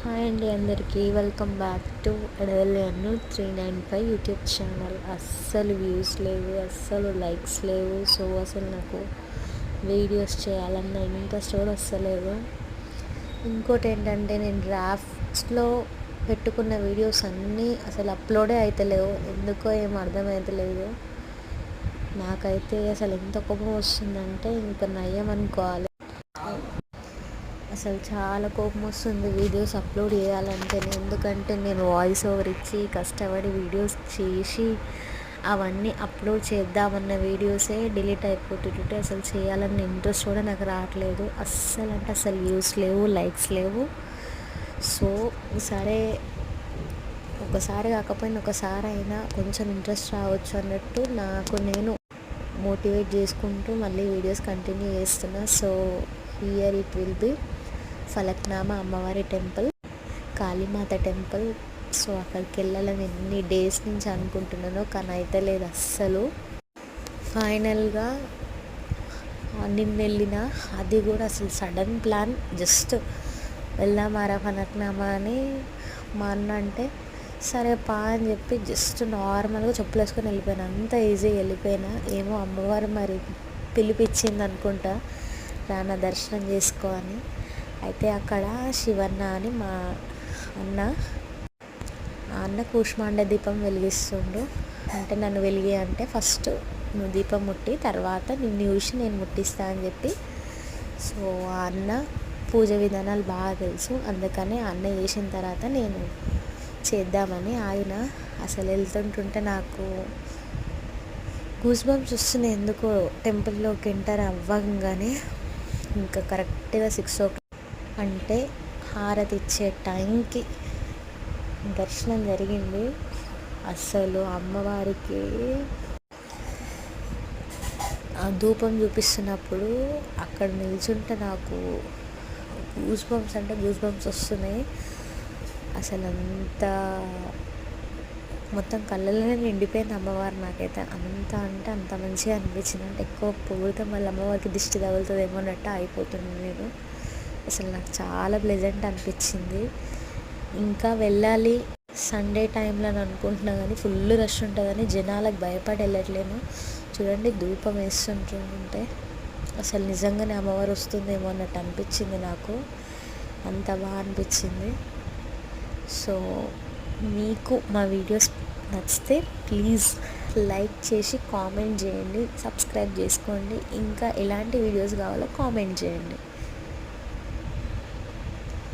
Hi అండి అందరికీ welcome back to అడవల్యాను 395 యూట్యూబ్ ఛానల్. అస్సలు వ్యూస్ లేవు, అస్సలు లైక్స్ లేవు. సో అసలు నాకు వీడియోస్ చేయాలన్న ఇంట్రెస్ట్ కూడా వస్తలేదు. ఇంకోటి ఏంటంటే నేను డ్రాఫ్ట్స్లో పెట్టుకున్న వీడియోస్ అన్నీ అసలు అప్లోడే అవుతలేవు. ఎందుకో ఏం అర్థమవుతలేదు. నాకైతే అసలు ఎంత కోపం వస్తుందంటే ఇంకా నయ్యం అనుకోవాలి. అసలు చాలా కోపం వస్తుంది వీడియోస్ అప్లోడ్ చేయాలంటే. ఎందుకంటే నేను వాయిస్ ఓవర్ ఇచ్చి కష్టపడి వీడియోస్ చేసి అవన్నీ అప్లోడ్ చేద్దామన్న వీడియోసే డిలీట్ అయిపోతుంటే అసలు చేయాలన్న ఇంట్రెస్ట్ కూడా నాకు రావట్లేదు. అస్సలు అంటే అసలు వ్యూస్ లేవు, లైక్స్ లేవు. సో సరే, ఒకసారి కాకపోయినా ఒకసారి అయినా కొంచెం ఇంట్రెస్ట్ రావచ్చు అన్నట్టు నాకు నేను మోటివేట్ చేసుకుంటూ మళ్ళీ వీడియోస్ కంటిన్యూ చేస్తున్నా. So here it will be Falaknuma అమ్మవారి టెంపుల్, కాళీమాత టెంపుల్. సో అక్కడికి వెళ్ళాలని ఎన్ని డేస్ నుంచి అనుకుంటున్నానో కానీ అయితే లేదు అస్సలు. ఫైనల్గా నిన్న వెళ్ళిన, అది కూడా అసలు సడన్ ప్లాన్. జస్ట్ వెళ్దామారా ఫలక్నామా అని మా అన్న అంటే సరే పా అని చెప్పి జస్ట్ నార్మల్గా చెప్పులు వేసుకొని వెళ్ళిపోయాను. అంత ఈజీగా వెళ్ళిపోయినా. ఏమో అమ్మవారు మరి పిలిపించింది అనుకుంటా, రానా దర్శనం చేసుకో అని. అయితే అక్కడ శివన్న అని మా అన్న కూష్మాండ దీపం వెలిగిస్తుండు. అంటే నన్ను వెలిగి అంటే ఫస్ట్ నువ్వు దీపం ముట్టి తర్వాత నిన్ను చూసి నేను ముట్టిస్తా అని చెప్పి. సో ఆ అన్న పూజ విధానాలు బాగా తెలుసు, అందుకని అన్న చేసిన తర్వాత నేను చేద్దామని ఆయన. అసలు వెళ్తుంటుంటే నాకు గూస్ బంప్స్ వస్తున్నాయి ఎందుకో. టెంపుల్లోకి ఎంటర్ అవ్వగానే ఇంకా కరెక్ట్గా 6 o'clock అంటే హారతి ఇచ్చే టైంకి దర్శనం జరిగింది. అస్సలు అమ్మవారికి ఆ ధూపం చూపిస్తున్నప్పుడు అక్కడ నిల్చుంటే నాకు గూస్ బంప్స్ అంటే గూస్ బంప్స్ వస్తున్నాయి. అసలు అంత మొత్తం కళ్ళలోనే నిండిపోయింది అమ్మవారు. నాకైతే అంత అంటే అంత మంచిగా అనిపించింది. అంటే ఎక్కువ పొగిడితే మళ్ళీ అమ్మవారికి దిష్టి తగులుతుందేమో అన్నట్టు అయిపోతుంది నేను. అసలు నాకు చాలా ప్లెజెంట్ అనిపించింది. ఇంకా వెళ్ళాలి సండే టైంలో అని అనుకుంటున్నా కానీ ఫుల్ రష్ ఉంటుందని జనాలకు భయపడి వెళ్ళట్లేను. చూడండి ధూపం వేస్తుంటుంటే అసలు నిజంగానే అమ్మవారు వస్తుందేమో అన్నట్టు అనిపించింది నాకు. అంత బాగా అనిపించింది. సో మీకు మా వీడియోస్ నచ్చితే ప్లీజ్ లైక్ చేసి కామెంట్ చేయండి, సబ్స్క్రైబ్ చేసుకోండి. ఇంకా ఎలాంటి వీడియోస్ కావాలో కామెంట్ చేయండి.